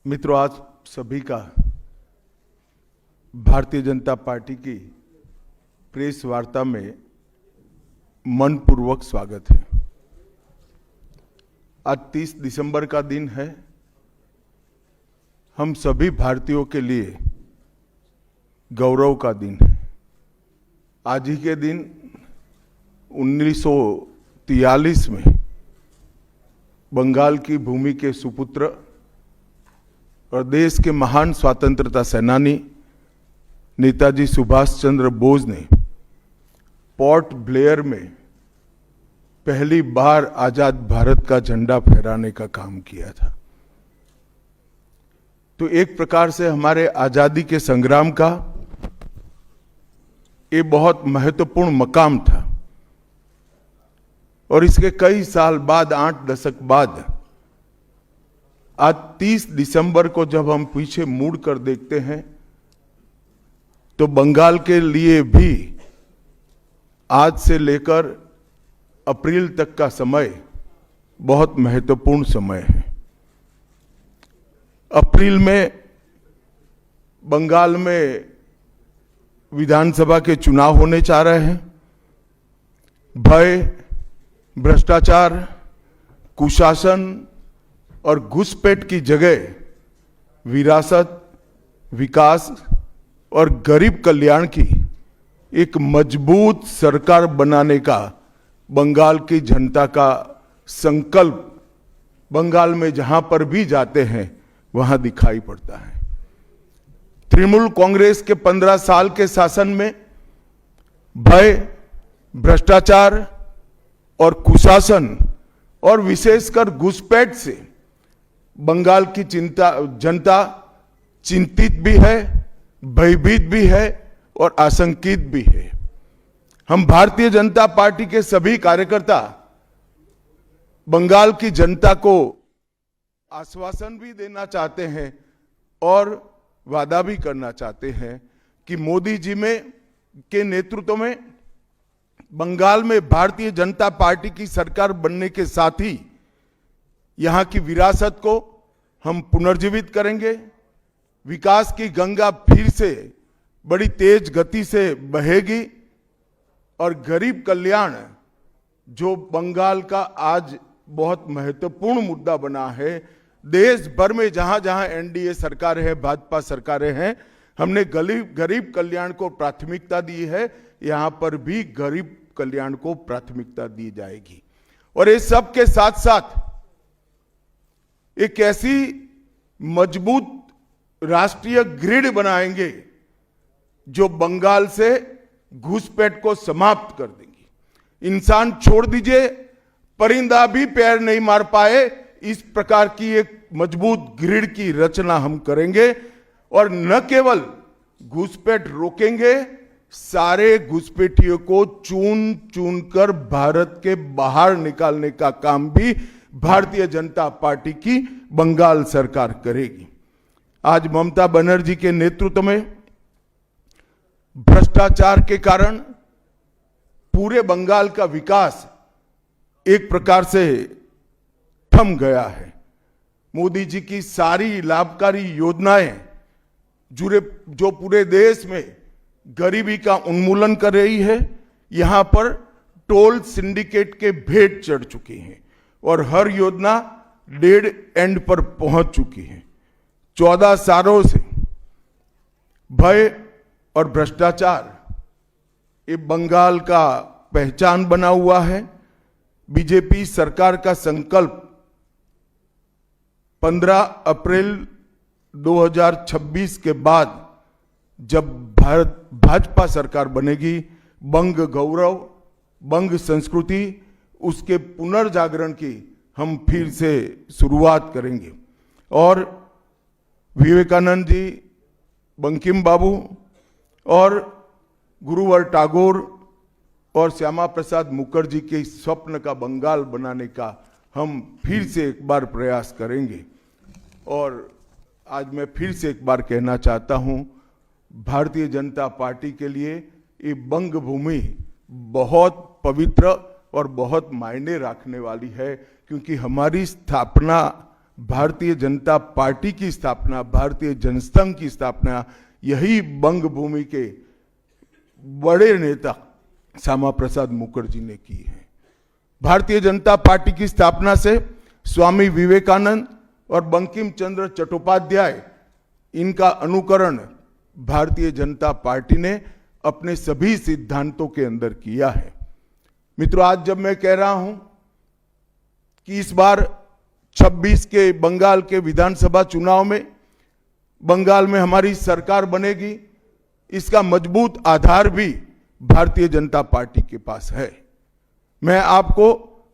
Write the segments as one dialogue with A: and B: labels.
A: मित्रों, आज सभी का भारतीय जनता पार्टी की प्रेस वार्ता में मनपूर्वक स्वागत है। आज 30 दिसंबर का दिन है। हम सभी भारतीयों के लिए गौरव का दिन है। आज ही के दिन 1943 में बंगाल की भूमि के सुपुत्र और देश के महान स्वतंत्रता सेनानी नेताजी सुभाष चंद्र बोस ने पोर्ट ब्लेयर में पहली बार आजाद भारत का झंडा फहराने का काम किया था। तो एक प्रकार से हमारे आजादी के संग्राम का ये बहुत महत्वपूर्ण मकाम था। और इसके कई साल बाद, 8 दशक बाद, आज 30 दिसंबर को जब हम पीछे मुड़ कर देखते हैं तो बंगाल के लिए भी आज से लेकर अप्रैल तक का समय बहुत महत्वपूर्ण समय है। अप्रैल में बंगाल में विधानसभा के चुनाव होने जा रहे हैं। भय, भ्रष्टाचार, कुशासन और घुसपैठ की जगह विरासत, विकास और गरीब कल्याण की एक मजबूत सरकार बनाने का बंगाल की जनता का संकल्प बंगाल में जहां पर भी जाते हैं वहां दिखाई पड़ता है। तृणमूल कांग्रेस के 15 साल के शासन में भय, भ्रष्टाचार और कुशासन और विशेषकर घुसपैठ से बंगाल की जनता चिंतित भी है, भयभीत भी है और आशंकित भी है। हम भारतीय जनता पार्टी के सभी कार्यकर्ता बंगाल की जनता को आश्वासन भी देना चाहते हैं और वादा भी करना चाहते हैं कि मोदी जी के नेतृत्व में बंगाल में भारतीय जनता पार्टी की सरकार बनने के साथ ही यहां की विरासत को हम पुनर्जीवित करेंगे। विकास की गंगा फिर से बड़ी तेज गति से बहेगी और गरीब कल्याण, जो बंगाल का आज बहुत महत्वपूर्ण मुद्दा बना है, देश भर में जहां जहां एनडीए सरकार है, भाजपा सरकारें हैं, हमने गरीब कल्याण को प्राथमिकता दी है। यहां पर भी गरीब कल्याण को प्राथमिकता दी जाएगी। और इस सब के साथ साथ एक ऐसी मजबूत राष्ट्रीय ग्रिड बनाएंगे जो बंगाल से घुसपैठ को समाप्त कर देंगी। इंसान छोड़ दीजिए, परिंदा भी पैर नहीं मार पाए, इस प्रकार की एक मजबूत ग्रिड की रचना हम करेंगे। और न केवल घुसपैठ रोकेंगे, सारे घुसपैठियों को चुन चुन कर भारत के बाहर निकालने का काम भी भारतीय जनता पार्टी की बंगाल सरकार करेगी। आज ममता बनर्जी के नेतृत्व में भ्रष्टाचार के कारण पूरे बंगाल का विकास एक प्रकार से थम गया है। मोदी जी की सारी लाभकारी योजनाएं जो पूरे देश में गरीबी का उन्मूलन कर रही है, यहां पर टोल सिंडिकेट के भेंट चढ़ चुकी हैं और हर योजना डेड एंड पर पहुंच चुकी है। 14 सालों से भय और भ्रष्टाचार ये बंगाल का पहचान बना हुआ है। बीजेपी सरकार का संकल्प 15 अप्रैल 2026 के बाद जब भाजपा सरकार बनेगी, बंग गौरव, बंग संस्कृति, उसके पुनर्जागरण की हम फिर से शुरुआत करेंगे। और विवेकानंद जी, बंकिम बाबू और गुरुवर टैगोर और श्यामा प्रसाद मुखर्जी के स्वप्न का बंगाल बनाने का हम फिर से एक बार प्रयास करेंगे। और आज मैं फिर से एक बार कहना चाहता हूं, भारतीय जनता पार्टी के लिए ये बंग भूमि बहुत पवित्र और बहुत मायने रखने वाली है, क्योंकि हमारी स्थापना भारतीय जनता पार्टी की स्थापना, भारतीय जनसंघ की स्थापना यही बंग भूमि के बड़े नेता श्यामा प्रसाद मुखर्जी ने की है। भारतीय जनता पार्टी की स्थापना से स्वामी विवेकानंद और बंकिम चंद्र चट्टोपाध्याय, इनका अनुकरण भारतीय जनता पार्टी ने अपने सभी सिद्धांतों के अंदर किया है। मित्रों, आज जब मैं कह रहा हूं कि इस बार 26 के बंगाल के विधानसभा चुनाव में बंगाल में हमारी सरकार बनेगी, इसका मजबूत आधार भी भारतीय जनता पार्टी के पास है। मैं आपको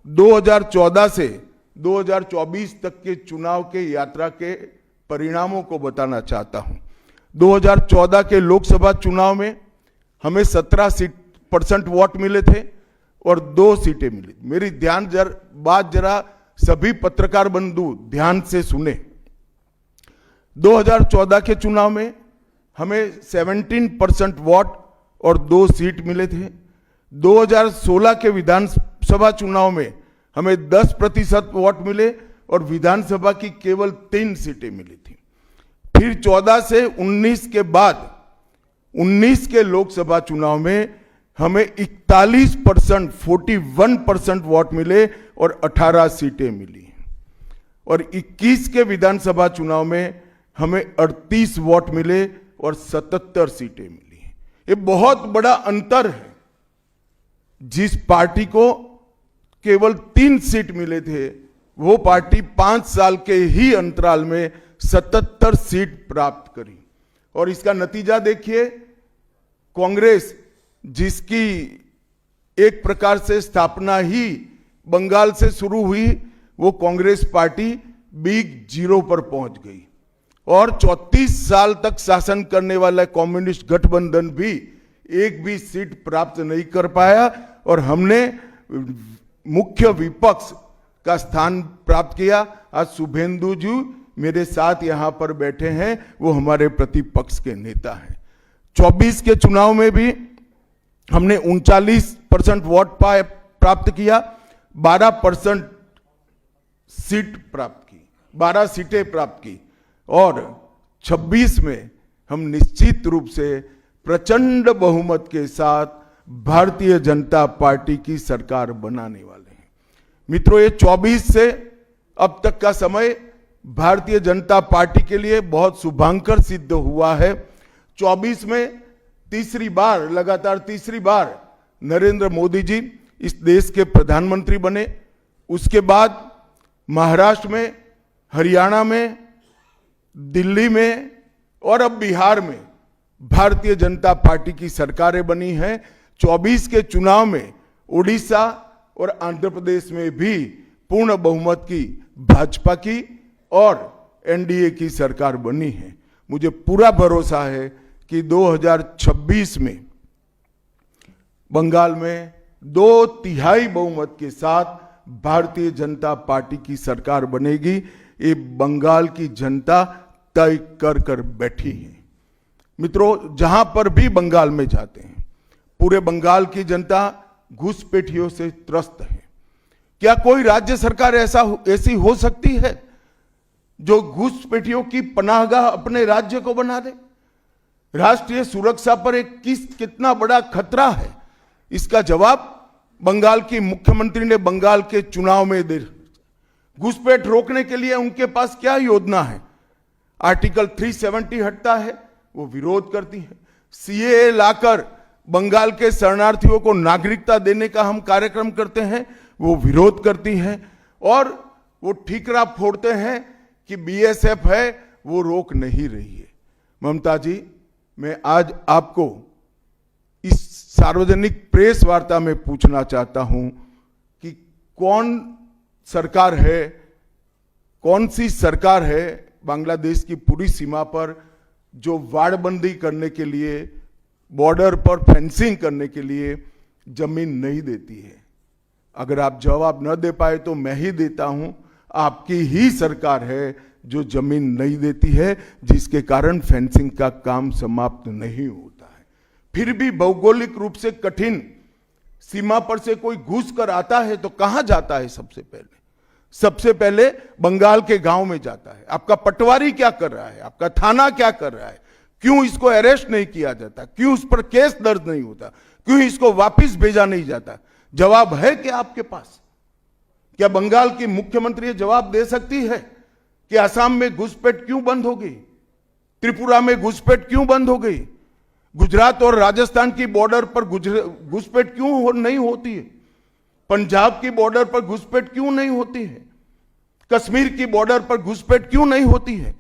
A: 2014 से 2024 तक के चुनाव के यात्रा के परिणामों को बताना चाहता हूं। 2014 के लोकसभा चुनाव में हमें 17% वोट मिले थे और 2 सीटें मिली। मेरी बात जरा सभी पत्रकार बंधु ध्यान से सुने। 2014 के चुनाव में हमें 17% वोट और 2 सीट मिले थे। 2016 के विधानसभा चुनाव में हमें 10% वोट मिले और विधानसभा की केवल 3 सीटें मिली थी। फिर 14 से 19 के बाद 19 के लोकसभा चुनाव में हमें 41% वोट मिले और 18 सीटें मिली। और 21 के विधानसभा चुनाव में हमें 38 वोट मिले और 77 सीटें मिली। ये बहुत बड़ा अंतर है। जिस पार्टी को केवल 3 सीट मिले थे, वो पार्टी 5 साल के ही अंतराल में 77 सीट प्राप्त करी। और इसका नतीजा देखिए, कांग्रेस, जिसकी एक प्रकार से स्थापना ही बंगाल से शुरू हुई, वो कांग्रेस पार्टी बिग जीरो पर पहुंच गई। और 34 साल तक शासन करने वाला कम्युनिस्ट गठबंधन भी एक भी सीट प्राप्त नहीं कर पाया और हमने मुख्य विपक्ष का स्थान प्राप्त किया। आज शुभेंदु जी मेरे साथ यहां पर बैठे हैं, वो हमारे प्रतिपक्ष के नेता हैं। 24 के चुनाव में भी हमने 39% वोट प्राप्त किया, 12% सीट प्राप्त की, 12 सीटें प्राप्त की। और 26 में हम निश्चित रूप से प्रचंड बहुमत के साथ भारतीय जनता पार्टी की सरकार बनाने वाले हैं। मित्रों, ये 24 से अब तक का समय भारतीय जनता पार्टी के लिए बहुत शुभांकर सिद्ध हुआ है। 24 में लगातार तीसरी बार नरेंद्र मोदी जी इस देश के प्रधानमंत्री बने। उसके बाद महाराष्ट्र में, हरियाणा में, दिल्ली में और अब बिहार में भारतीय जनता पार्टी की सरकारें बनी हैं। 24 के चुनाव में उड़ीसा और आंध्र प्रदेश में भी पूर्ण बहुमत की भाजपा की और एनडीए की सरकार बनी है। मुझे पूरा भरोसा है कि 2026 में बंगाल में 2/3 बहुमत के साथ भारतीय जनता पार्टी की सरकार बनेगी। ये बंगाल की जनता तय कर बैठी है। मित्रों, जहां पर भी बंगाल में जाते हैं, पूरे बंगाल की जनता घुसपैठियों से त्रस्त है। क्या कोई राज्य सरकार ऐसी हो सकती है जो घुसपैठियों की पनाहगाह अपने राज्य को बना दे? राष्ट्रीय सुरक्षा पर एक कितना बड़ा खतरा है, इसका जवाब बंगाल की मुख्यमंत्री ने बंगाल के चुनाव में दे। घुसपैठ रोकने के लिए उनके पास क्या योजना है? आर्टिकल 370 हटता है, वो विरोध करती है। सीएए लाकर बंगाल के शरणार्थियों को नागरिकता देने का हम कार्यक्रम करते हैं, वो विरोध करती हैं। और वो ठीकरा फोड़ते हैं कि बीएसएफ है, वो रोक नहीं रही है। ममता जी, मैं आज आपको इस सार्वजनिक प्रेस वार्ता में पूछना चाहता हूं कि कौन सी सरकार है बांग्लादेश की पूरी सीमा पर जो वाड़बंदी करने के लिए, बॉर्डर पर फेंसिंग करने के लिए जमीन नहीं देती है? अगर आप जवाब न दे पाए तो मैं ही देता हूं। आपकी ही सरकार है जो जमीन नहीं देती है, जिसके कारण फेंसिंग का काम समाप्त नहीं होता है। फिर भी भौगोलिक रूप से कठिन सीमा पर से कोई घुस कर आता है तो कहां जाता है? सबसे पहले सबसे पहले बंगाल के गांव में जाता है, आपका पटवारी क्या कर रहा है, आपका थाना क्या कर रहा है, क्यों इसको अरेस्ट नहीं किया जाता, क्यों उस पर केस दर्ज नहीं होता, क्यों इसको वापस भेजा नहीं जाता? जवाब है क्या आपके पास? क्या बंगाल की मुख्यमंत्री ये जवाब दे सकती है कि असम में घुसपैठ क्यों बंद हो गई, त्रिपुरा में घुसपैठ क्यों बंद हो गई, गुजरात और राजस्थान की बॉर्डर पर घुसपैठ क्यों नहीं होती है, पंजाब की बॉर्डर पर घुसपैठ क्यों नहीं होती है, कश्मीर की बॉर्डर पर घुसपैठ क्यों नहीं होती है,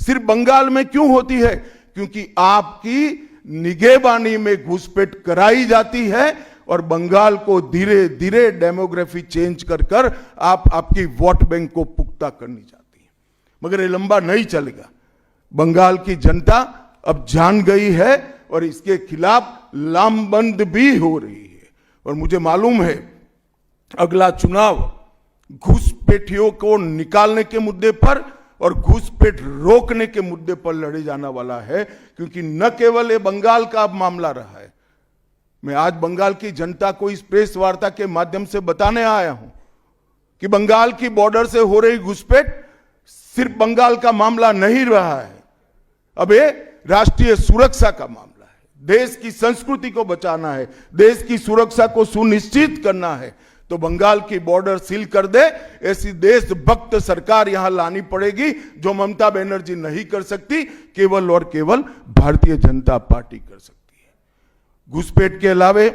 A: सिर्फ बंगाल में क्यों होती है? क्योंकि आपकी निगहबानी में घुसपैठ कराई जाती है और बंगाल को धीरे धीरे डेमोग्राफी चेंज कर कर आपकी वोट बैंक को पुख्ता करनी चाहती है। मगर ये लंबा नहीं चलेगा। बंगाल की जनता अब जान गई है और इसके खिलाफ लामबंद भी हो रही है। और मुझे मालूम है अगला चुनाव घुसपैठियों को निकालने के मुद्दे पर और घुसपैठ रोकने के मुद्दे पर लड़े जाने वाला है, क्योंकि न केवल ये बंगाल का अब मामला रहा है। मैं आज बंगाल की जनता को इस प्रेस वार्ता के माध्यम से बताने आया हूं कि बंगाल की बॉर्डर से हो रही घुसपैठ सिर्फ बंगाल का मामला नहीं रहा है, अब ये राष्ट्रीय सुरक्षा का मामला है। देश की संस्कृति को बचाना है, देश की सुरक्षा को सुनिश्चित करना है, तो बंगाल की बॉर्डर सील कर दे, ऐसी देशभक्त सरकार यहां लानी पड़ेगी जो ममता बनर्जी नहीं कर सकती, केवल और केवल भारतीय जनता पार्टी कर सकती है। घुसपैठ के अलावे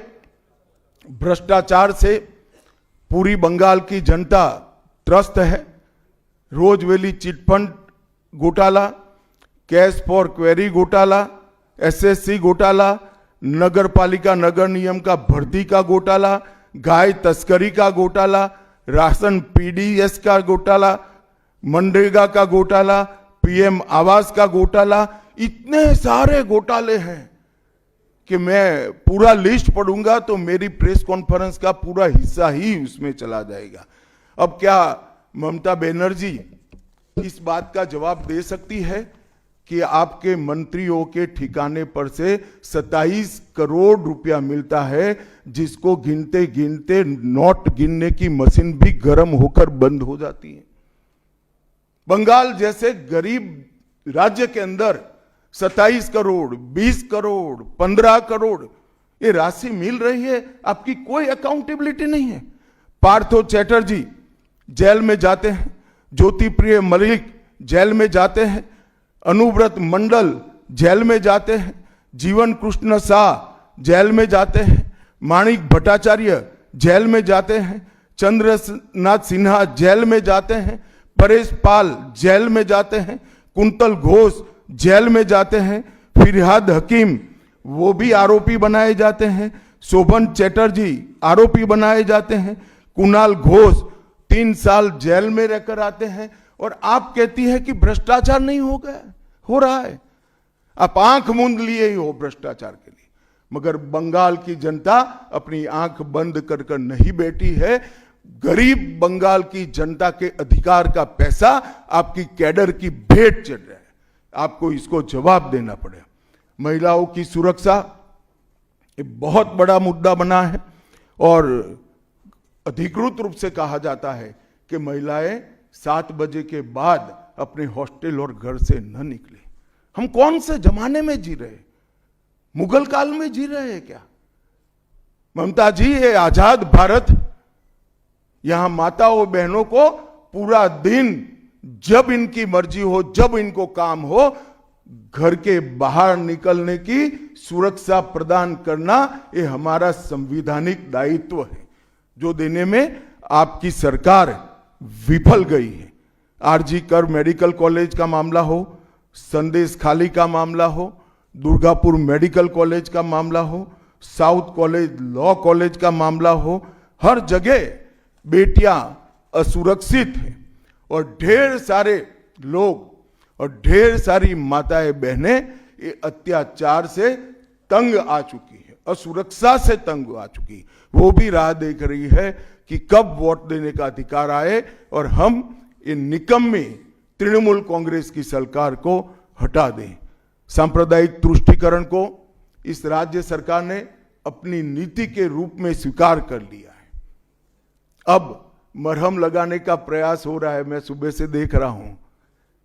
A: भ्रष्टाचार से पूरी बंगाल की जनता त्रस्त है। रोजवेली चिटफंड घोटाला, कैश फॉर क्वेरी घोटाला, एसएससी घोटाला, नगर पालिका नगर नियम का भर्ती का घोटाला, गाय तस्करी का घोटाला, राशन पीडीएस का घोटाला, मनरेगा का घोटाला, पीएम आवास का घोटाला, इतने सारे घोटाले हैं कि मैं पूरा लिस्ट पढ़ूंगा तो मेरी प्रेस कॉन्फ्रेंस का पूरा हिस्सा ही उसमें चला जाएगा। अब क्या ममता बनर्जी इस बात का जवाब दे सकती है कि आपके मंत्रियों के ठिकाने पर से 27 करोड़ रुपया मिलता है, जिसको गिनते गिनते नोट गिनने की मशीन भी गर्म होकर बंद हो जाती है? बंगाल जैसे गरीब राज्य के अंदर 27 करोड़, 20 करोड़, 15 करोड़ ये राशि मिल रही है, आपकी कोई अकाउंटेबिलिटी नहीं है। पार्थो चैटर्जी जेल में जाते हैं, ज्योति प्रिय मलिक जेल में जाते हैं, अनुव्रत मंडल जेल में जाते हैं, जीवन कृष्ण शाह जेल में जाते हैं, माणिक भट्टाचार्य जेल में जाते हैं, चंद्रनाथ सिन्हा जेल में जाते हैं, परेश पाल जेल में जाते हैं, कुंतल घोष जेल में जाते हैं, फिरहाद हकीम वो भी आरोपी बनाए जाते हैं, शोभन चैटर्जी आरोपी बनाए जाते हैं, कुणाल घोष 3 साल जेल में रहकर आते हैं, और आप कहती है कि भ्रष्टाचार नहीं हो गया, हो रहा है। आप आंख मूंद लिए ही हो भ्रष्टाचार के लिए, मगर बंगाल की जनता अपनी आंख बंद कर कर नहीं बैठी है। गरीब बंगाल की जनता के अधिकार का पैसा आपकी कैडर की भेंट चढ़ रहा है, आपको इसको जवाब देना पड़ेगा। महिलाओं की सुरक्षा ये बहुत बड़ा मुद्दा बना है और अधिकृत रूप से कहा जाता है कि महिलाएं 7 बजे के बाद अपने हॉस्टल और घर से न निकले। हम कौन से जमाने में जी रहे? मुगल काल में जी रहे हैं क्या? ममता जी, ये आजाद भारत, यहां माताओं बहनों को पूरा दिन जब इनकी मर्जी हो, जब इनको काम हो, घर के बाहर निकलने की सुरक्षा प्रदान करना ये हमारा संवैधानिक दायित्व है, जो देने में आपकी सरकार विफल गई है। आरजी कर मेडिकल कॉलेज का मामला हो, संदेश खाली का मामला हो, दुर्गापुर मेडिकल कॉलेज का मामला हो, साउथ कॉलेज लॉ कॉलेज का मामला हो, हर जगह बेटियां असुरक्षित हैं और ढेर सारे लोग और ढेर सारी माताएं बहनें ये अत्याचार से तंग आ चुकी है, असुरक्षा से तंग आ चुकी है। वो भी राह देख रही है कि कब वोट देने का अधिकार आए और हम ये निकम्मी तृणमूल कांग्रेस की सरकार को हटा दें। सांप्रदायिक तुष्टीकरण को इस राज्य सरकार ने अपनी नीति के रूप में स्वीकार कर लिया है। अब मरहम लगाने का प्रयास हो रहा है, मैं सुबह से देख रहा हूं,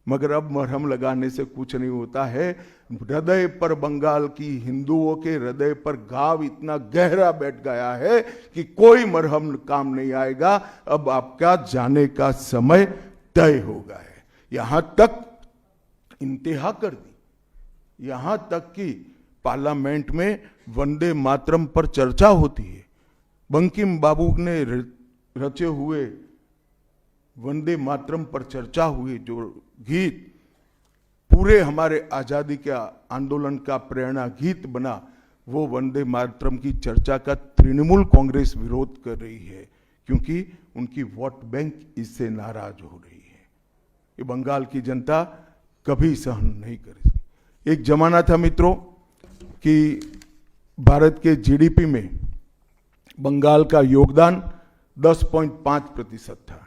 A: मगर अब मरहम लगाने से कुछ नहीं होता है। हृदय पर, बंगाल की हिंदुओं के हृदय पर घाव इतना गहरा बैठ गया है कि कोई मरहम काम नहीं आएगा। अब आपका जाने का समय तय हो गया है। यहां तक इंतहा कर दी, यहां तक कि पार्लियामेंट में वंदे मातरम पर चर्चा होती है। बंकिम बाबू ने रचे हुए वंदे मातरम पर चर्चा हुई, जो गीत पूरे हमारे आजादी के आंदोलन का प्रेरणा गीत बना, वो वंदे मातरम की चर्चा का तृणमूल कांग्रेस विरोध कर रही है, क्योंकि उनकी वोट बैंक इससे नाराज हो रही है। ये बंगाल की जनता कभी सहन नहीं करेगी। एक जमाना था मित्रों कि भारत के जीडीपी में बंगाल का योगदान 10.5% था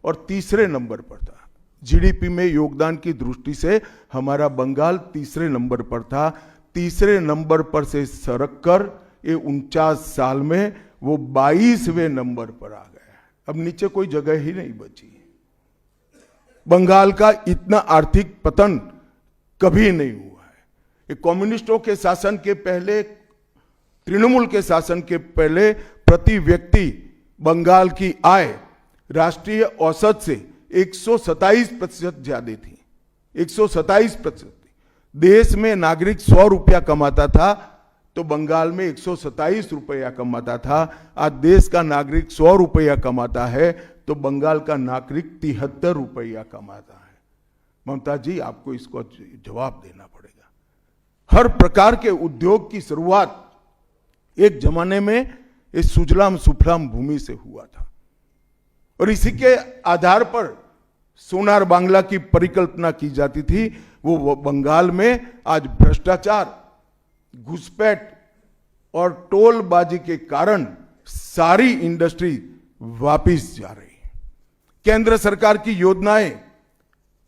A: और तीसरे नंबर पर था। जीडीपी में योगदान की दृष्टि से हमारा बंगाल तीसरे नंबर पर था। तीसरे नंबर पर से सरक कर ये 49 साल में वो 22वें नंबर पर आ गया। अब नीचे कोई जगह ही नहीं बची। बंगाल का इतना आर्थिक पतन कभी नहीं हुआ है। ये कम्युनिस्टों के शासन के पहले, तृणमूल के शासन के पहले प्रति व्यक्ति बंगाल की आय राष्ट्रीय औसत से 127% ज्यादा थी। 127%। देश में नागरिक 100 रुपया कमाता था तो बंगाल में 127 रुपया कमाता था। आज देश का नागरिक 100 रुपया कमाता है तो बंगाल का नागरिक 73 रुपया कमाता है। ममता जी, आपको इसको जवाब देना पड़ेगा। हर प्रकार के उद्योग की शुरुआत एक जमाने में इस सुजलाम सुफलाम भूमि से हुआ था और इसी के आधार पर सोनार बांग्ला की परिकल्पना की जाती थी। वो बंगाल में आज भ्रष्टाचार, घुसपैठ और टोलबाजी के कारण सारी इंडस्ट्री वापिस जा रही है। केंद्र सरकार की योजनाएं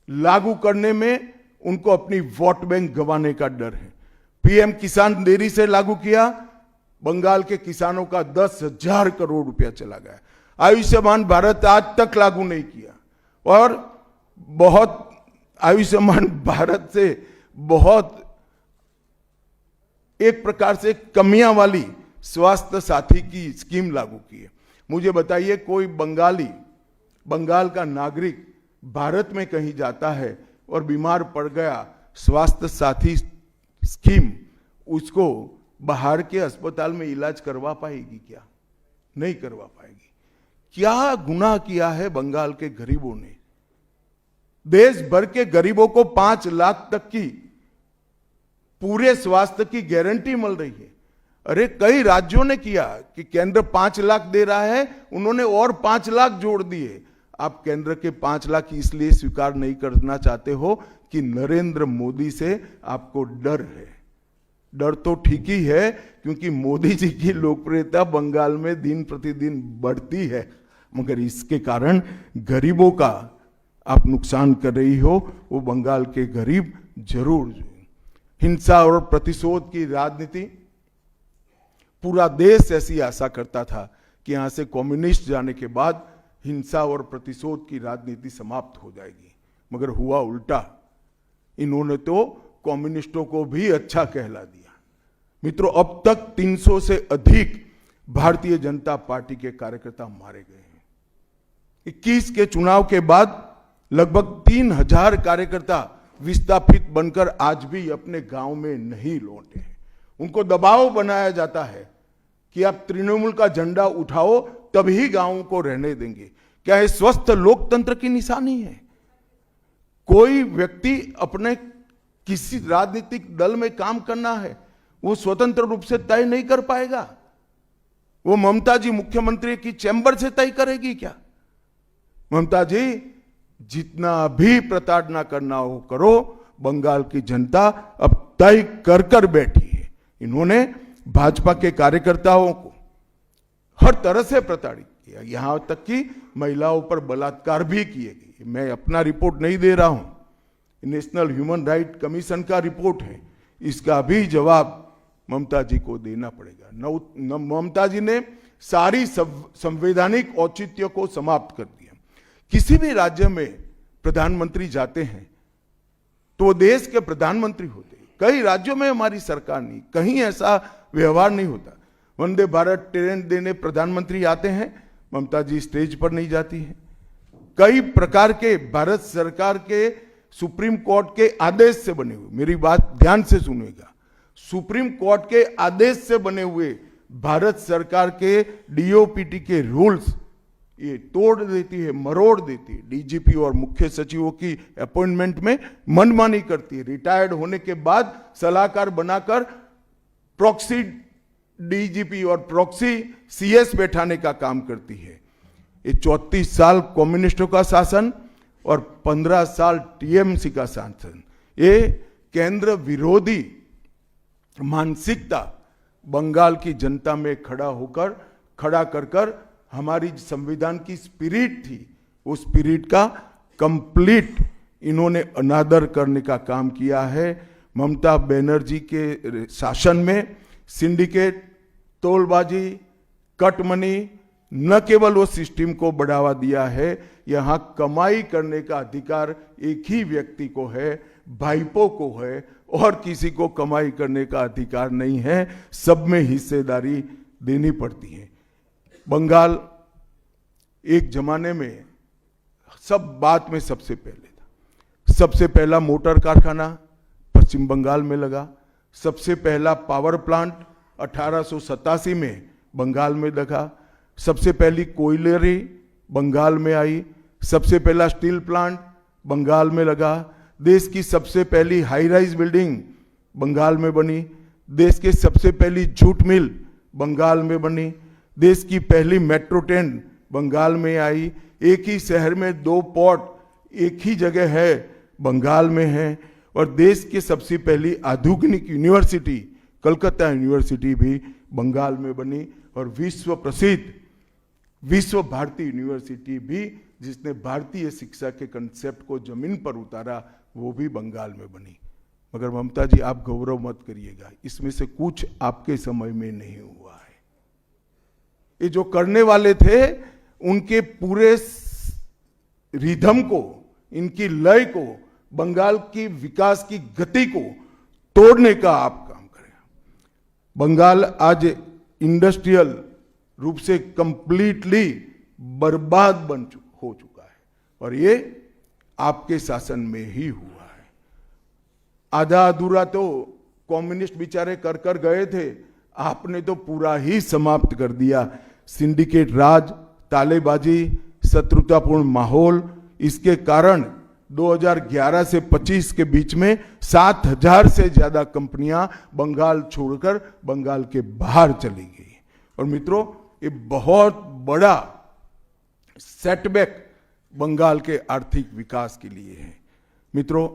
A: लागू करने में उनको अपनी वोट बैंक गंवाने का डर है। पीएम किसान देरी से लागू किया, बंगाल के किसानों का 10,000 करोड़ रुपया चला गया। आयुष्मान भारत आज तक लागू नहीं किया और बहुत आयुष्मान भारत से बहुत एक प्रकार से कमियां वाली स्वास्थ्य साथी की स्कीम लागू की है। मुझे बताइए, कोई बंगाल का नागरिक भारत में कहीं जाता है और बीमार पड़ गया, स्वास्थ्य साथी स्कीम उसको बाहर के अस्पताल में इलाज करवा पाएगी क्या? नहीं करवा पाएगी। क्या गुनाह किया है बंगाल के गरीबों ने? देश भर के गरीबों को 5 लाख तक की पूरे स्वास्थ्य की गारंटी मिल रही है। अरे कई राज्यों ने किया कि केंद्र 5 लाख दे रहा है, उन्होंने और 5 लाख जोड़ दिए। आप केंद्र के 5 लाख इसलिए स्वीकार नहीं करना चाहते हो कि नरेंद्र मोदी से आपको डर है। डर तो ठीक ही है, क्योंकि मोदी जी की लोकप्रियता बंगाल में दिन प्रतिदिन बढ़ती है, मगर इसके कारण गरीबों का आप नुकसान कर रही हो। वो बंगाल के गरीब जरूर। हिंसा और प्रतिशोध की राजनीति, पूरा देश ऐसी आशा करता था कि यहां से कम्युनिस्ट जाने के बाद हिंसा और प्रतिशोध की राजनीति समाप्त हो जाएगी, मगर हुआ उल्टा। इन्होंने तो कम्युनिस्टों को भी अच्छा कहला दिया। मित्रों, अब तक 300 से अधिक भारतीय जनता पार्टी के कार्यकर्ता मारे गए हैं। 21 के चुनाव के बाद लगभग 3000 कार्यकर्ता विस्थापित बनकर आज भी अपने गांव में नहीं लौटे हैं। उनको दबाव बनाया जाता है कि आप तृणमूल का झंडा उठाओ तभी गांवों को रहने देंगे। क्या ये स्वस्थ लोकतंत्र की निशानी है? कोई व्यक्ति अपने किसी राजनीतिक दल में काम करना है, वो स्वतंत्र रूप से तय नहीं कर पाएगा। वो ममता जी मुख्यमंत्री की चैम्बर से तय करेगी क्या? ममता जी, जितना भी प्रताड़ना करना हो करो, बंगाल की जनता अब तय कर कर बैठी है। इन्होंने भाजपा के कार्यकर्ताओं को हर तरह से प्रताड़ित किया, यहां तक कि महिलाओं पर बलात्कार भी किए गए। मैं अपना रिपोर्ट नहीं दे रहा हूं, नेशनल ह्यूमन राइट कमीशन का रिपोर्ट है। इसका भी जवाब ममता जी को देना पड़ेगा। ममता जी ने सारी संवैधानिक औचित्य को समाप्त कर दिया। किसी भी राज्य में प्रधानमंत्री जाते हैं तो वो देश के प्रधानमंत्री होते हैं। कई राज्यों में हमारी सरकार नहीं, कहीं ऐसा व्यवहार नहीं होता। वंदे भारत ट्रेन देने प्रधानमंत्री आते हैं, ममता जी स्टेज पर नहीं जाती है। कई प्रकार के भारत सरकार के सुप्रीम कोर्ट के आदेश से बने हुए, मेरी बात ध्यान से सुनिएगा, सुप्रीम कोर्ट के आदेश से बने हुए भारत सरकार के डीओपीटी के रूल्स ये तोड़ देती है, मरोड़ देती है। डीजीपी और मुख्य सचिवों की अपॉइंटमेंट में मनमानी करती है। रिटायर्ड होने के बाद सलाहकार बनाकर प्रॉक्सी डीजीपी और प्रॉक्सी सीएस बैठाने का काम करती है। ये 34 साल कम्युनिस्टों का शासन और 15 साल टीएमसी का शासन, ये केंद्र विरोधी मानसिकता बंगाल की जनता में खड़ा कर हमारी संविधान की स्पिरिट थी, उस स्पिरिट का कंप्लीट इन्होंने अनादर करने का काम किया है। ममता बनर्जी के शासन में सिंडिकेट, तोलबाजी, कट मनी, न केवल वो सिस्टम को बढ़ावा दिया है, यहां कमाई करने का अधिकार एक ही व्यक्ति को है, भाईपो को है, और किसी को कमाई करने का अधिकार नहीं है। सब में हिस्सेदारी देनी पड़ती है। बंगाल एक जमाने में सब बात में सबसे पहले था। सबसे पहला मोटर कारखाना पश्चिम बंगाल में लगा। सबसे पहला पावर प्लांट 1887 में बंगाल में लगा। सबसे पहली कोयलरी बंगाल में आई। सबसे पहला स्टील प्लांट बंगाल में लगा। देश की सबसे पहली हाई राइज बिल्डिंग बंगाल में बनी। देश की सबसे पहली जूट मिल बंगाल में बनी। देश की पहली मेट्रो ट्रेन बंगाल में आई। एक ही शहर में 2 पोर्ट एक ही जगह है, बंगाल में है। और देश की सबसे पहली आधुनिक यूनिवर्सिटी कलकत्ता यूनिवर्सिटी भी बंगाल में बनी। और विश्व प्रसिद्ध विश्व भारती यूनिवर्सिटी भी, जिसने भारतीय शिक्षा के कंसेप्ट को जमीन पर उतारा, वो भी बंगाल में बनी। मगर ममता जी, आप गौरव मत करिएगा, इसमें से कुछ आपके समय में नहीं हुआ है। ये जो करने वाले थे, उनके पूरे रिदम को, इनकी लय को, बंगाल की विकास की गति को तोड़ने का आप काम करें। बंगाल आज इंडस्ट्रियल रूप से कंप्लीटली बर्बाद हो चुका है, और ये आपके शासन में ही हुआ है। आधा अधूरा तो कम्युनिस्ट बेचारे कर गए थे, आपने तो पूरा ही समाप्त कर दिया। सिंडिकेट राज, तालेबाजी, शत्रुतापूर्ण माहौल, इसके कारण 2011 से 25 के बीच में 7000 से ज्यादा कंपनियां बंगाल छोड़कर बंगाल के बाहर चली गई। और मित्रों, ये बहुत बड़ा सेटबैक बंगाल के आर्थिक विकास के लिए है। मित्रों,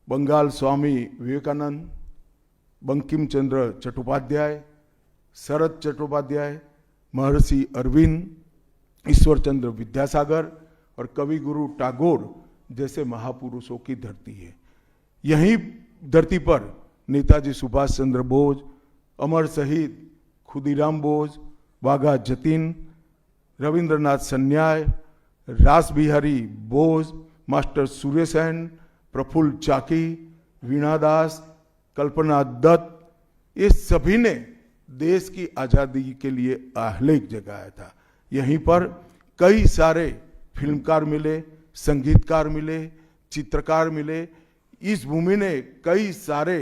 A: बंगाल स्वामी विवेकानंद, बंकिम चंद्र चट्टोपाध्याय, शरद चट्टोपाध्याय, महर्षि अरविंद, ईश्वर चंद्र विद्यासागर और कवि गुरु टैगोर जैसे महापुरुषों की धरती है। यही धरती पर नेताजी सुभाष चंद्र बोस, अमर शहीद खुदीराम बोस, वाघा जतीन, रविंद्रनाथ सन्याय, रास बिहारी बोस, मास्टर सुरेशन, प्रफुल्ल चाकी, वीणा दास, कल्पना दत्त, ये सभी ने देश की आजादी के लिए आह्लेख जगाया था। यहीं पर कई सारे फिल्मकार मिले, संगीतकार मिले, चित्रकार मिले। इस भूमि ने कई सारे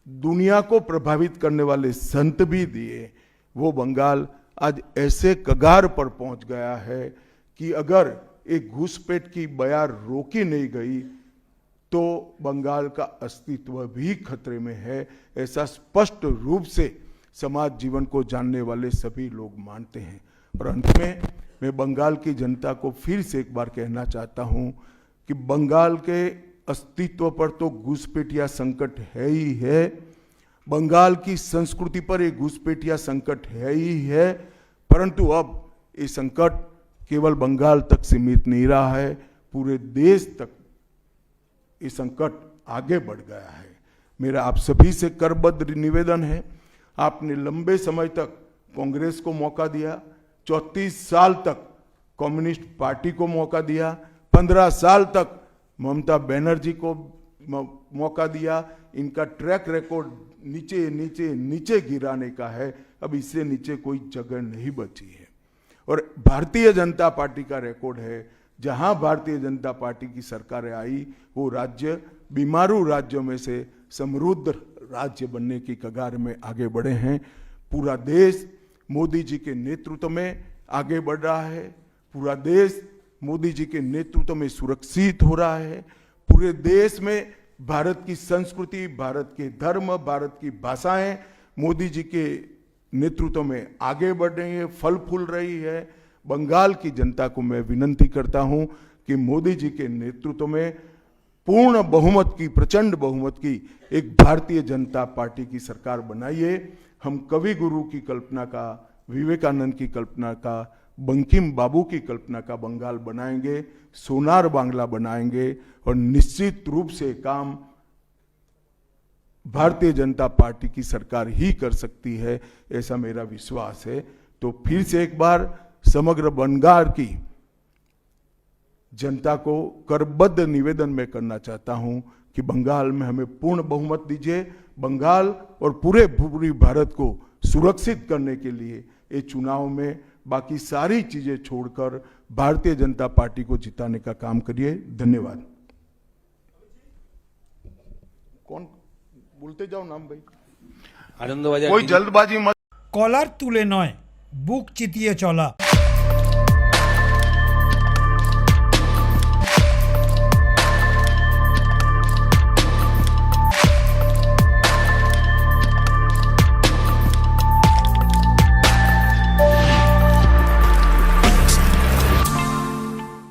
A: दुनिया को प्रभावित करने वाले संत भी दिए। वो बंगाल आज ऐसे कगार पर पहुंच गया है कि अगर एक घुसपैठ की बयार रोकी नहीं गई तो बंगाल का अस्तित्व भी खतरे में है। ऐसा स्पष्ट रूप से समाज जीवन को जानने वाले सभी लोग मानते हैं। और अंत में मैं बंगाल की जनता को फिर से एक बार कहना चाहता हूं कि बंगाल के अस्तित्व पर तो घुसपैठिया संकट है ही है, बंगाल की संस्कृति पर एक घुसपैठिया संकट है ही है, परंतु अब ये संकट केवल बंगाल तक सीमित नहीं रहा है, पूरे देश तक ये संकट आगे बढ़ गया है। मेरा आप सभी से करबद्ध निवेदन है, आपने लंबे समय तक कांग्रेस को मौका दिया, 34 साल तक कम्युनिस्ट पार्टी को मौका दिया, 15 साल तक ममता बनर्जी को मौका दिया। इनका ट्रैक रिकॉर्ड नीचे नीचे नीचे गिराने का है, अब इससे नीचे कोई जगह नहीं बची है। और भारतीय जनता पार्टी का रिकॉर्ड है, जहां भारतीय जनता पार्टी की सरकारें आई वो राज्य बीमारू राज्यों में से समृद्ध राज्य बनने की कगार में आगे बढ़े हैं। पूरा देश मोदी जी के नेतृत्व में आगे बढ़ रहा है, पूरा देश मोदी जी के नेतृत्व में सुरक्षित हो रहा है। पूरे देश में भारत की संस्कृति, भारत के धर्म, भारत की भाषाएं मोदी जी के नेतृत्व में आगे बढ़ रही है, फल फूल रही है। बंगाल की जनता को मैं विनती करता हूं कि मोदी जी के नेतृत्व में पूर्ण बहुमत की, प्रचंड बहुमत की एक भारतीय जनता पार्टी की सरकार बनाइए। हम कवि गुरु की कल्पना का, विवेकानंद की कल्पना का, बंकिम बाबू की कल्पना का बंगाल बनाएंगे, सोनार बांग्ला बनाएंगे और निश्चित रूप से काम भारतीय जनता पार्टी की सरकार ही कर सकती है, ऐसा मेरा विश्वास है। तो फिर से एक बार समग्र बंगाल की जनता को करबद्ध निवेदन में करना चाहता हूं कि बंगाल में हमें पूर्ण बहुमत दीजिए। बंगाल और पूरे भारत को सुरक्षित करने के लिए ये चुनाव में बाकी सारी चीजें छोड़कर भारतीय जनता पार्टी को जिताने का काम करिए। धन्यवाद। कौन बोलते जाओ नाम भाई,
B: आनंदबाजार
A: कोई जल्दबाजी मत।
C: কলার তুলে নয় বুক চিতিয়ে চলা।